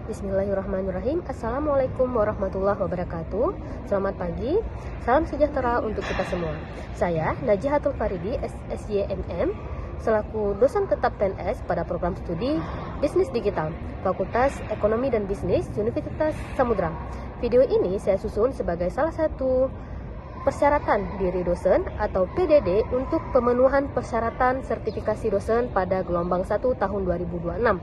Bismillahirrahmanirrahim. Assalamualaikum warahmatullahi wabarakatuh. Selamat pagi, salam sejahtera untuk kita semua. Saya Najihatul Faridi, SYMM, selaku dosen tetap PNS pada program studi Bisnis Digital, Fakultas Ekonomi dan Bisnis, Universitas Samudra. Video ini saya susun sebagai salah satu persyaratan diri dosen atau PDD untuk pemenuhan persyaratan sertifikasi dosen pada gelombang 1 tahun 2026.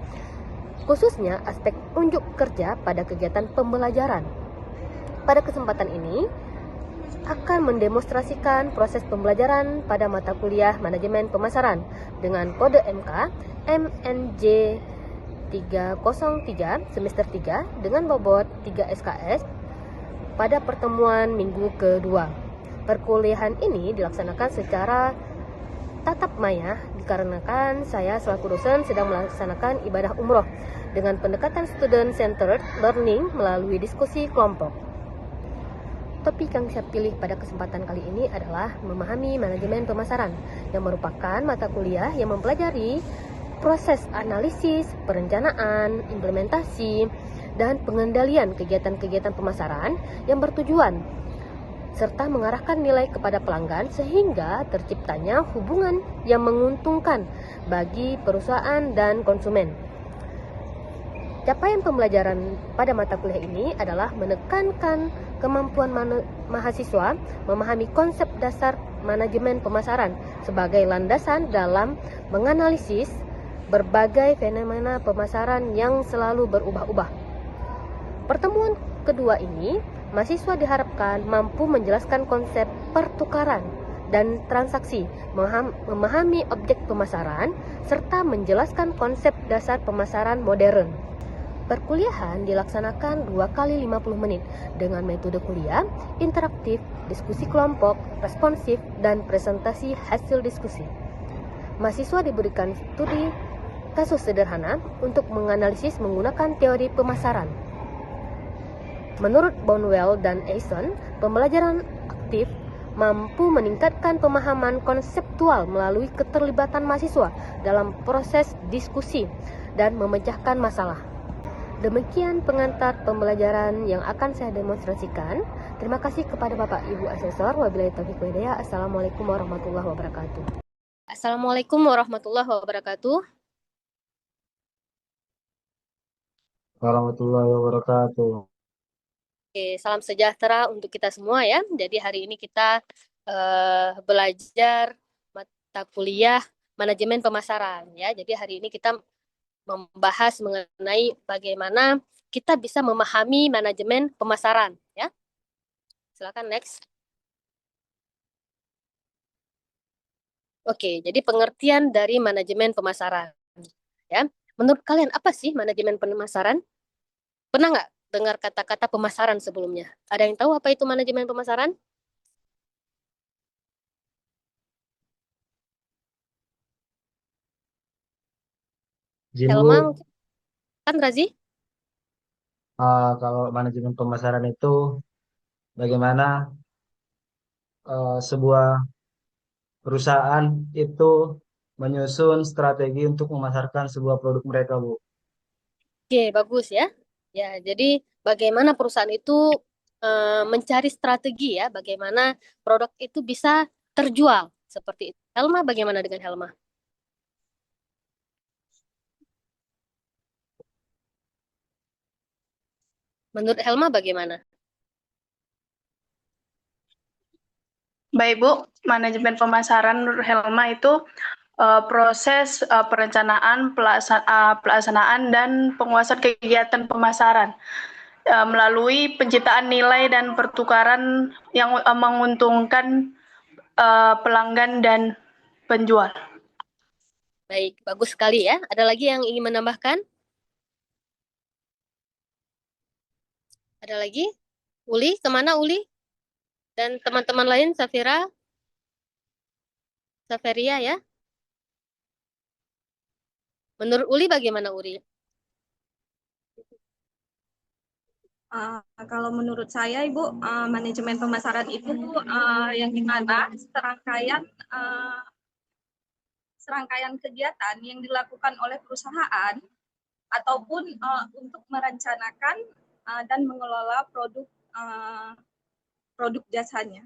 Khususnya aspek unjuk kerja pada kegiatan pembelajaran. Pada kesempatan ini akan mendemonstrasikan proses pembelajaran pada mata kuliah manajemen pemasaran dengan kode MK MNJ 303 semester 3 dengan bobot 3 SKS pada pertemuan minggu kedua. Perkuliahan ini dilaksanakan secara tatap maya dikarenakan saya selaku dosen sedang melaksanakan ibadah umroh dengan pendekatan student-centered learning melalui diskusi kelompok. Topik yang saya pilih pada kesempatan kali ini adalah memahami manajemen pemasaran, yang merupakan mata kuliah yang mempelajari proses analisis, perencanaan, implementasi, dan pengendalian kegiatan-kegiatan pemasaran yang bertujuan serta mengarahkan nilai kepada pelanggan sehingga terciptanya hubungan yang menguntungkan bagi perusahaan dan konsumen. Capaian pembelajaran pada mata kuliah ini adalah menekankan kemampuan mahasiswa memahami konsep dasar manajemen pemasaran sebagai landasan dalam menganalisis berbagai fenomena pemasaran yang selalu berubah-ubah. Pertemuan kedua ini, mahasiswa diharapkan mampu menjelaskan konsep pertukaran dan transaksi, memahami objek pemasaran, serta menjelaskan konsep dasar pemasaran modern. Perkuliahan dilaksanakan 2 kali 50 menit dengan metode kuliah, interaktif, diskusi kelompok, responsif, dan presentasi hasil diskusi. Mahasiswa diberikan studi kasus sederhana untuk menganalisis menggunakan teori pemasaran. Menurut Bonwell dan Eisen, pembelajaran aktif mampu meningkatkan pemahaman konseptual melalui keterlibatan mahasiswa dalam proses diskusi dan memecahkan masalah. Demikian pengantar pembelajaran yang akan saya demonstrasikan. Terima kasih kepada Bapak Ibu Asesor. Wabillahi taufiq walhidayah. Assalamualaikum warahmatullahi wabarakatuh. Assalamualaikum warahmatullahi wabarakatuh. Warahmatullahi wabarakatuh. Oke, salam sejahtera untuk kita semua ya. Jadi hari ini kita belajar mata kuliah manajemen pemasaran ya. Jadi hari ini kita membahas mengenai bagaimana kita bisa memahami manajemen pemasaran ya. Silakan next. Oke, jadi pengertian dari manajemen pemasaran ya. Menurut kalian apa sih manajemen pemasaran? Pernah nggak dengar kata-kata pemasaran sebelumnya? Ada yang tahu apa itu manajemen pemasaran? Izin Helma Bu, mungkin kan Razi? kalau manajemen pemasaran itu bagaimana sebuah perusahaan itu menyusun strategi untuk memasarkan sebuah produk mereka, Bu. Oke, bagus ya. Ya, jadi bagaimana perusahaan itu mencari strategi ya, bagaimana produk itu bisa terjual seperti itu. Helma, bagaimana dengan Helma? Menurut Helma bagaimana? Baik Bu, manajemen pemasaran menurut Helma itu proses perencanaan, pelaksanaan dan penguasaan kegiatan pemasaran melalui penciptaan nilai dan pertukaran yang menguntungkan pelanggan dan penjual. Baik, bagus sekali ya. Ada lagi yang ingin menambahkan? Ada lagi? Uli, kemana Uli? Dan teman-teman lain, Safira, Saferia ya. Menurut Uli bagaimana Uli? Kalau menurut saya, Ibu, manajemen pemasaran itu yang dimana serangkaian kegiatan yang dilakukan oleh perusahaan ataupun untuk merencanakan dan mengelola produk jasanya.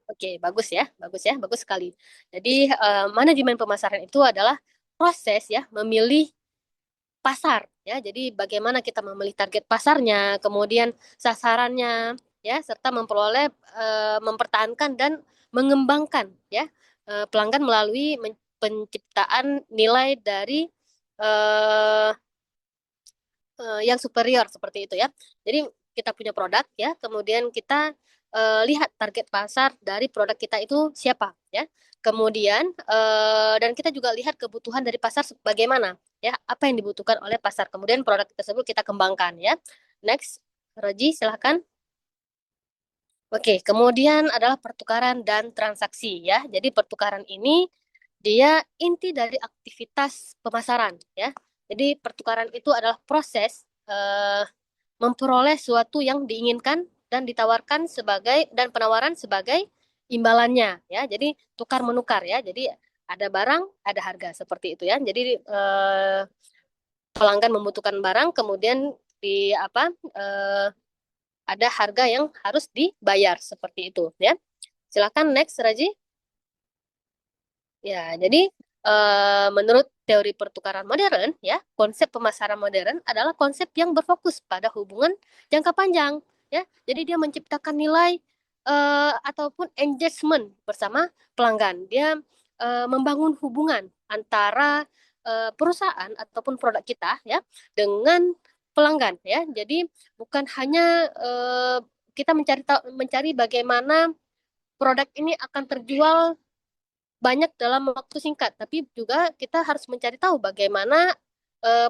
Oke, bagus ya, bagus sekali. Jadi manajemen pemasaran itu adalah proses ya memilih pasar ya. Jadi bagaimana kita memilih target pasarnya, kemudian sasarannya ya, serta mempertahankan dan mengembangkan ya pelanggan melalui penciptaan nilai dari eh, yang superior seperti itu ya. Jadi kita punya produk ya, kemudian kita lihat target pasar dari produk kita itu siapa ya. Kemudian dan kita juga lihat kebutuhan dari pasar bagaimana ya, apa yang dibutuhkan oleh pasar. Kemudian produk tersebut kita kembangkan ya. Next, Roji silahkan. Oke, kemudian adalah pertukaran dan transaksi ya. Jadi pertukaran ini dia inti dari aktivitas pemasaran ya. Jadi pertukaran itu adalah proses memperoleh suatu yang diinginkan dan ditawarkan sebagai dan penawaran sebagai imbalannya ya. Jadi tukar menukar ya. Jadi ada barang, ada harga seperti itu ya. Jadi pelanggan membutuhkan barang, kemudian di apa ada harga yang harus dibayar seperti itu ya. Silakan next Raji. Ya, jadi menurut teori pertukaran modern, ya, konsep pemasaran modern adalah konsep yang berfokus pada hubungan jangka panjang, ya. Jadi dia menciptakan nilai ataupun engagement bersama pelanggan. Dia membangun hubungan antara perusahaan ataupun produk kita, ya, dengan pelanggan, ya. Jadi bukan hanya kita mencari bagaimana produk ini akan terjual banyak dalam waktu singkat, tapi juga kita harus mencari tahu bagaimana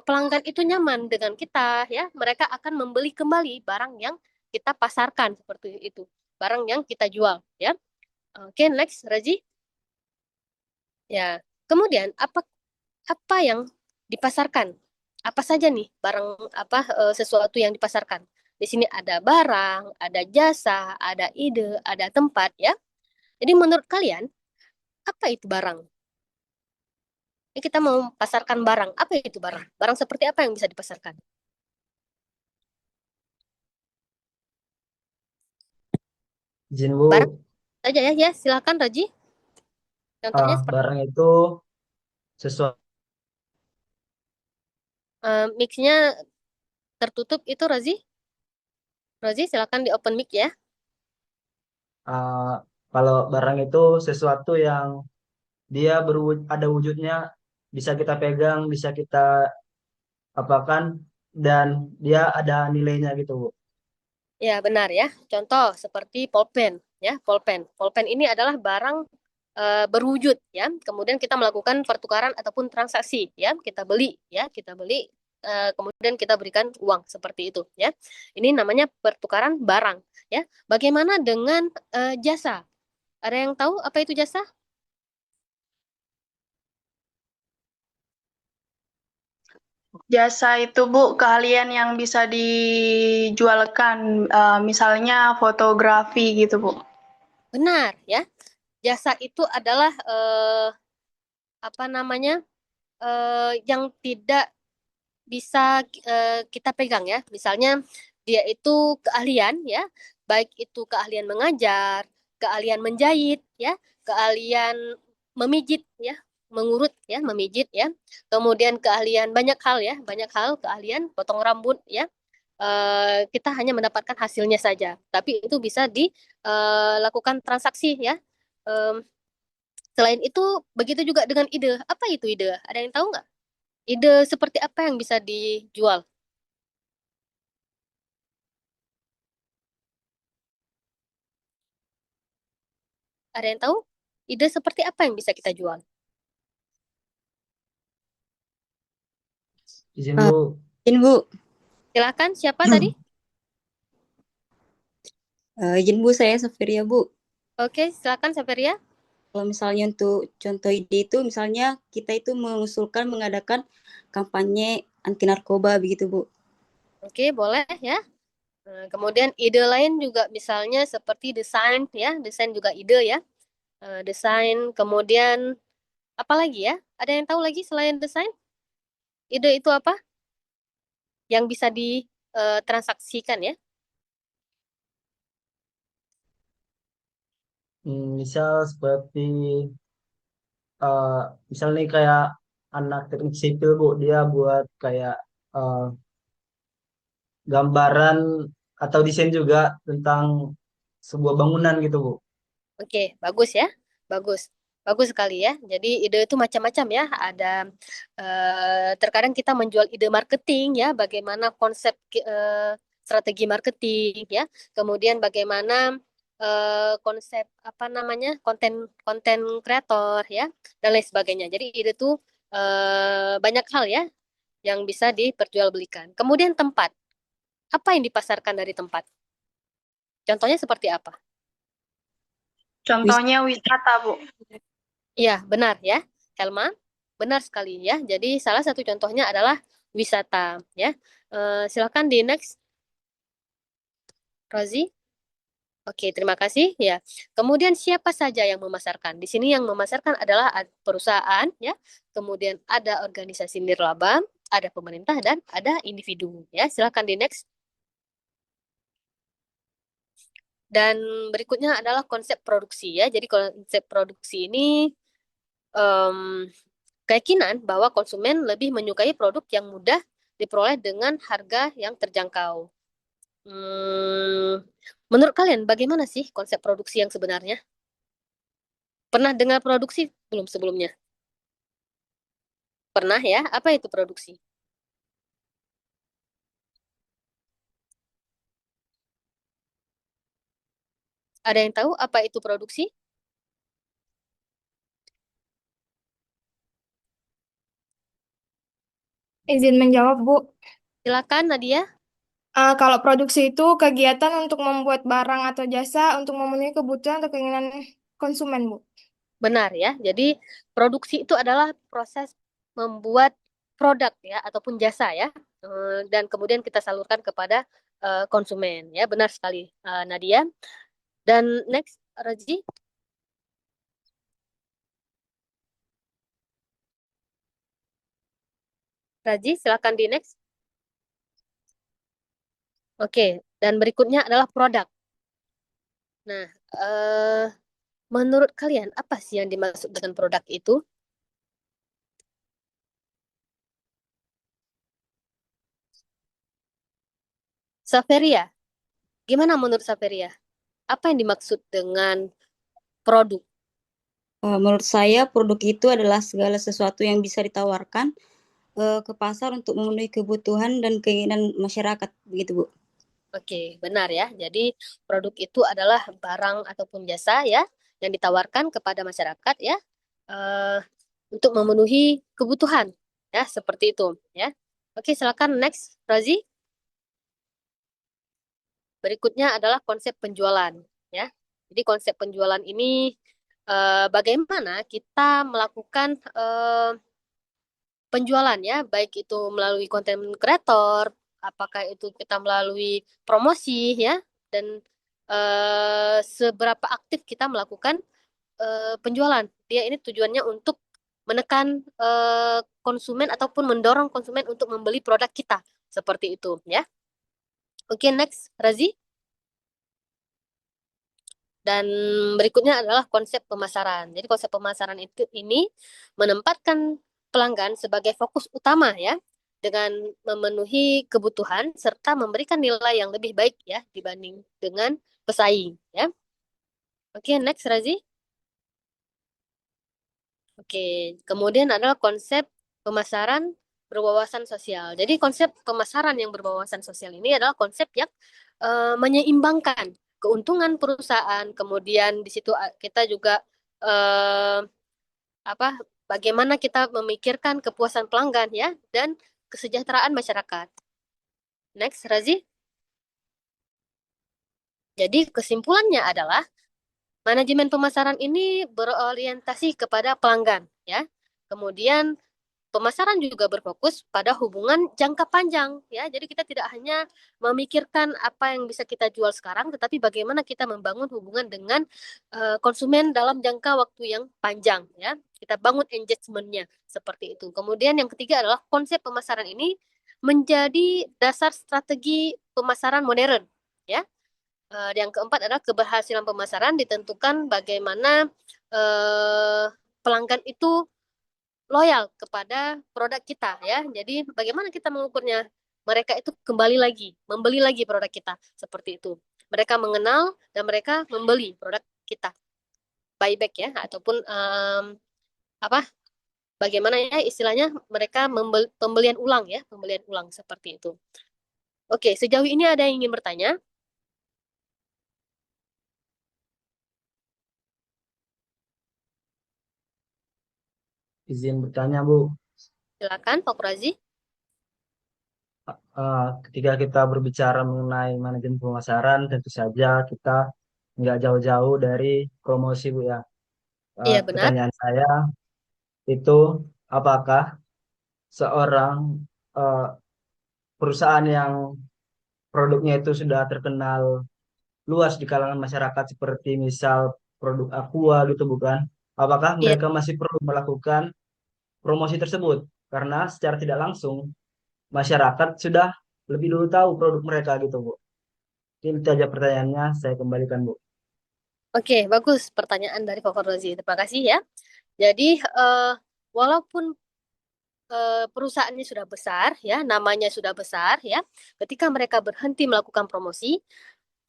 pelanggan itu nyaman dengan kita, ya. Mereka akan membeli kembali barang yang kita pasarkan seperti itu, barang yang kita jual, ya. Oke, next, Raji. Ya, kemudian apa apa yang dipasarkan? Apa saja nih barang sesuatu yang dipasarkan? Di sini ada barang, ada jasa, ada ide, ada tempat, ya. Jadi menurut kalian apa itu barang? Ini kita mau pasarkan barang. Apa itu barang? Barang seperti apa yang bisa dipasarkan? Izin Barang Bu, saja ya, ya silakan Raji. Contohnya seperti barang itu sesuatu mix-nya tertutup itu Razi. Razi silakan di open mic ya. kalau barang itu sesuatu yang dia ada wujudnya, bisa kita pegang, bisa kita apakan, dan dia ada nilainya gitu Bu. Ya benar ya. Contoh seperti pulpen ya, pulpen. Pulpen ini adalah barang berwujud ya. Kemudian kita melakukan pertukaran ataupun transaksi ya. Kita beli kemudian kita berikan uang seperti itu ya. Ini namanya pertukaran barang ya. Bagaimana dengan jasa? Ada yang tahu apa itu jasa? Jasa itu Bu, keahlian yang bisa dijualkan, misalnya fotografi gitu Bu. Benar ya. Jasa itu adalah apa namanya yang tidak bisa kita pegang ya. Misalnya dia itu keahlian ya, baik itu keahlian mengajar, keahlian menjahit ya, keahlian memijit ya, mengurut ya, memijit ya. Kemudian keahlian banyak hal ya, banyak hal keahlian potong rambut ya. Kita hanya mendapatkan hasilnya saja, tapi itu bisa dilakukan transaksi ya. Em, Selain itu, begitu juga dengan ide. Apa itu ide? Ada yang tahu nggak? Ide seperti apa yang bisa dijual? Ada yang tahu? Ide seperti apa yang bisa kita jual? Izin Bu, Izin Bu, Silakan, siapa tadi? izin Bu saya Safiria Bu. Oke, silakan Saveria. Kalau misalnya untuk contoh ide itu, misalnya kita itu mengusulkan mengadakan kampanye anti narkoba begitu Bu. Oke, boleh ya. Kemudian ide lain juga misalnya seperti desain ya, desain juga ide ya. Desain, kemudian apa lagi ya? Ada yang tahu lagi selain desain? Ide itu apa? yang bisa ditransaksikan ya. Misal seperti eh, misal nih kayak anak teknik sipil Bu, dia buat kayak eh, gambaran atau desain juga tentang sebuah bangunan gitu Bu. Oke, bagus ya. Bagus. Bagus sekali ya. Jadi ide itu macam-macam ya. Ada terkadang kita menjual ide marketing ya, bagaimana konsep strategi marketing ya. Kemudian bagaimana konsep apa namanya? konten konten kreator ya dan lain sebagainya. Jadi ide itu banyak hal ya yang bisa diperjualbelikan. Kemudian tempat. Apa yang dipasarkan dari tempat? Contohnya seperti apa? Wis- Contohnya wisata, Bu. Iya, benar ya, Helma. Benar sekali ya. Jadi salah satu contohnya adalah wisata ya. Silakan di next, Rozi. Oke, terima kasih ya. Kemudian siapa saja yang memasarkan? Di sini yang memasarkan adalah perusahaan ya. Kemudian ada organisasi nirlaba, ada pemerintah dan ada individu ya. Silakan di next. Dan berikutnya adalah konsep produksi ya. Jadi konsep produksi ini em, keyakinan bahwa konsumen lebih menyukai produk yang mudah diperoleh dengan harga yang terjangkau. Hmm, menurut kalian bagaimana sih konsep produksi yang sebenarnya? Pernah dengar produksi belum sebelumnya? Pernah ya? Apa itu produksi? Ada yang tahu apa itu produksi? Izin menjawab, Bu. Silakan Nadia. Kalau produksi itu kegiatan untuk membuat barang atau jasa untuk memenuhi kebutuhan atau keinginan konsumen, Bu. Benar ya. Jadi produksi itu adalah proses membuat produk ya ataupun jasa ya. Dan kemudian kita salurkan kepada konsumen ya. Benar sekali Nadia. Dan next Raji. Raji, silakan di next. Oke, dan berikutnya adalah produk. Nah, menurut kalian apa sih yang dimaksud dengan produk itu? Saveria, gimana menurut Saveria? Apa yang dimaksud dengan produk? Menurut saya produk itu adalah segala sesuatu yang bisa ditawarkan ke pasar untuk memenuhi kebutuhan dan keinginan masyarakat, begitu Bu. Oke, benar ya. Jadi produk itu adalah barang ataupun jasa ya yang ditawarkan kepada masyarakat ya eh, untuk memenuhi kebutuhan ya seperti itu ya. Oke, silakan next, Razi. Berikutnya adalah konsep penjualan ya. Jadi konsep penjualan ini bagaimana kita melakukan penjualan ya, baik itu melalui konten kreator, apakah itu kita melalui promosi ya, dan seberapa aktif kita melakukan penjualan. Dia ini tujuannya untuk menekan konsumen ataupun mendorong konsumen untuk membeli produk kita seperti itu ya. Oke, next, Razi. Dan berikutnya adalah konsep pemasaran. Jadi konsep pemasaran itu ini menempatkan pelanggan sebagai fokus utama ya, dengan memenuhi kebutuhan serta memberikan nilai yang lebih baik ya dibanding dengan pesaing ya. Oke, next Razi. Oke, kemudian adalah konsep pemasaran berwawasan sosial. Jadi konsep pemasaran yang berwawasan sosial ini adalah konsep yang menyeimbangkan keuntungan perusahaan, kemudian di situ kita juga eh, apa bagaimana kita memikirkan kepuasan pelanggan ya dan kesejahteraan masyarakat. Next, Razi. Jadi kesimpulannya adalah manajemen pemasaran ini berorientasi kepada pelanggan ya. Kemudian pemasaran juga berfokus pada hubungan jangka panjang ya. Jadi kita tidak hanya memikirkan apa yang bisa kita jual sekarang, tetapi bagaimana kita membangun hubungan dengan konsumen dalam jangka waktu yang panjang ya. Kita bangun engagement-nya seperti itu. Kemudian yang ketiga adalah konsep pemasaran ini menjadi dasar strategi pemasaran modern, ya. Yang keempat adalah keberhasilan pemasaran ditentukan bagaimana pelanggan itu loyal kepada produk kita, ya. Jadi bagaimana kita mengukurnya? Mereka itu kembali lagi, membeli lagi produk kita, seperti itu. Mereka mengenal dan mereka membeli produk kita, buyback ya, ataupun bagaimana ya istilahnya, mereka pembelian ulang ya, pembelian ulang seperti itu. Oke, sejauh ini ada yang ingin bertanya? Izin bertanya, Bu. Silakan, Pak Prazi. Ketika kita berbicara mengenai manajemen pemasaran, tentu saja kita nggak jauh-jauh dari promosi, Bu ya. Iya, benar. Pertanyaan saya itu, apakah seorang perusahaan yang produknya itu sudah terkenal luas di kalangan masyarakat seperti misal produk Aqua gitu, bukan? Apakah Iya. mereka masih perlu melakukan promosi tersebut? Karena secara tidak langsung masyarakat sudah lebih dulu tahu produk mereka gitu, Bu. Itu aja pertanyaannya, saya kembalikan, Bu. Oke, bagus pertanyaan dari Pak Rozi. Terima kasih ya. Jadi walaupun perusahaannya sudah besar ya, namanya sudah besar ya, ketika mereka berhenti melakukan promosi,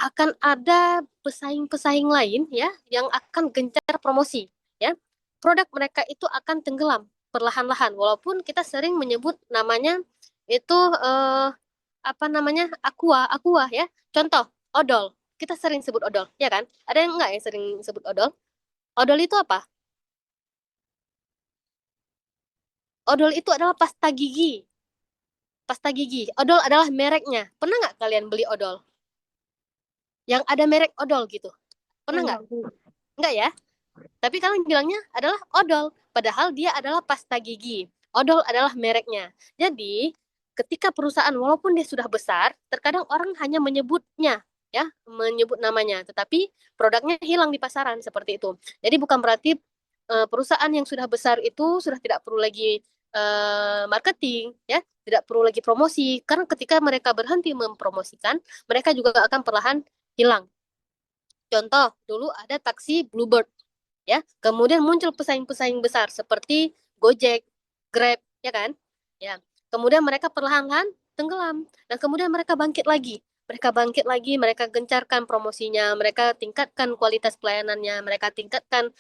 akan ada pesaing-pesaing lain ya yang akan gencar promosi ya. Produk mereka itu akan tenggelam perlahan-lahan, walaupun kita sering menyebut namanya itu Aqua ya. Contoh, odol. Kita sering sebut odol, ya kan? Ada yang enggak yang sering sebut odol? Odol itu apa? Odol itu adalah pasta gigi. Pasta gigi. Odol adalah mereknya. Pernah nggak kalian beli odol? Yang ada merek odol gitu. Pernah nggak? Enggak ya? Tapi kalian bilangnya adalah odol. Padahal dia adalah pasta gigi. Odol adalah mereknya. Jadi, ketika perusahaan walaupun dia sudah besar, terkadang orang hanya menyebutnya, ya, menyebut namanya. Tetapi produknya hilang di pasaran, seperti itu. Jadi bukan berarti perusahaan yang sudah besar itu sudah tidak perlu lagi marketing, ya, tidak perlu lagi promosi. Karena ketika mereka berhenti mempromosikan, mereka juga akan perlahan hilang. Contoh, dulu ada taksi Bluebird, ya. Kemudian muncul pesaing-pesaing besar seperti Gojek, Grab, ya kan? Ya. Kemudian mereka perlahan-lahan tenggelam dan kemudian mereka bangkit lagi. Mereka gencarkan promosinya, mereka tingkatkan kualitas pelayanannya, mereka tingkatkan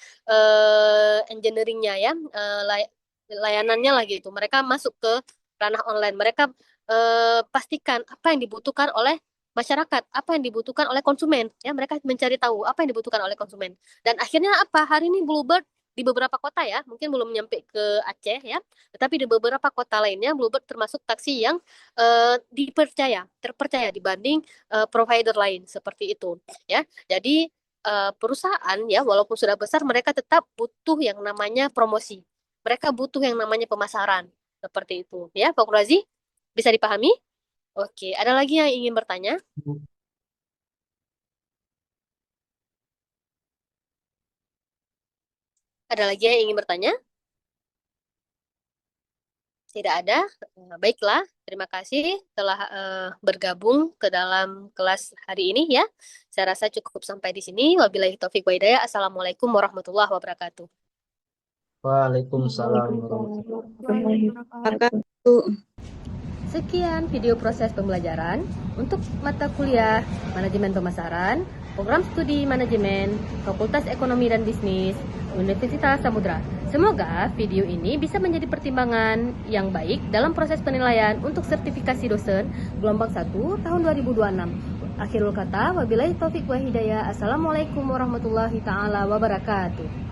engineeringnya ya, layanannya lah gitu. Mereka masuk ke ranah online. Mereka pastikan apa yang dibutuhkan oleh masyarakat, apa yang dibutuhkan oleh konsumen, ya. Mereka mencari tahu apa yang dibutuhkan oleh konsumen. Dan akhirnya apa? Hari ini Bluebird di beberapa kota ya, mungkin belum nyampe ke Aceh ya, tetapi di beberapa kota lainnya Bluebird termasuk taksi yang terpercaya dibanding provider lain, seperti itu ya. Jadi perusahaan ya walaupun sudah besar, mereka tetap butuh yang namanya promosi. Mereka butuh yang namanya pemasaran, seperti itu ya. Pak Razi, bisa dipahami? Oke, ada lagi yang ingin bertanya? Ada lagi yang ingin bertanya? Tidak ada? Baiklah, terima kasih telah bergabung ke dalam kelas hari ini ya. Saya rasa cukup sampai di sini. Wabillahi taufiq wa hidayah. Assalamualaikum warahmatullahi wabarakatuh. Waalaikumsalam warahmatullahi Wabarakatuh. Sekian video proses pembelajaran untuk mata kuliah Manajemen Pemasaran, Program Studi Manajemen, Fakultas Ekonomi dan Bisnis, Universitas Samudra. Semoga video ini bisa menjadi pertimbangan yang baik dalam proses penilaian untuk sertifikasi dosen gelombang 1 tahun 2026. Akhirul kata, wabillahi taufiq wa hidayah. Assalamualaikum warahmatullahi taala wabarakatuh.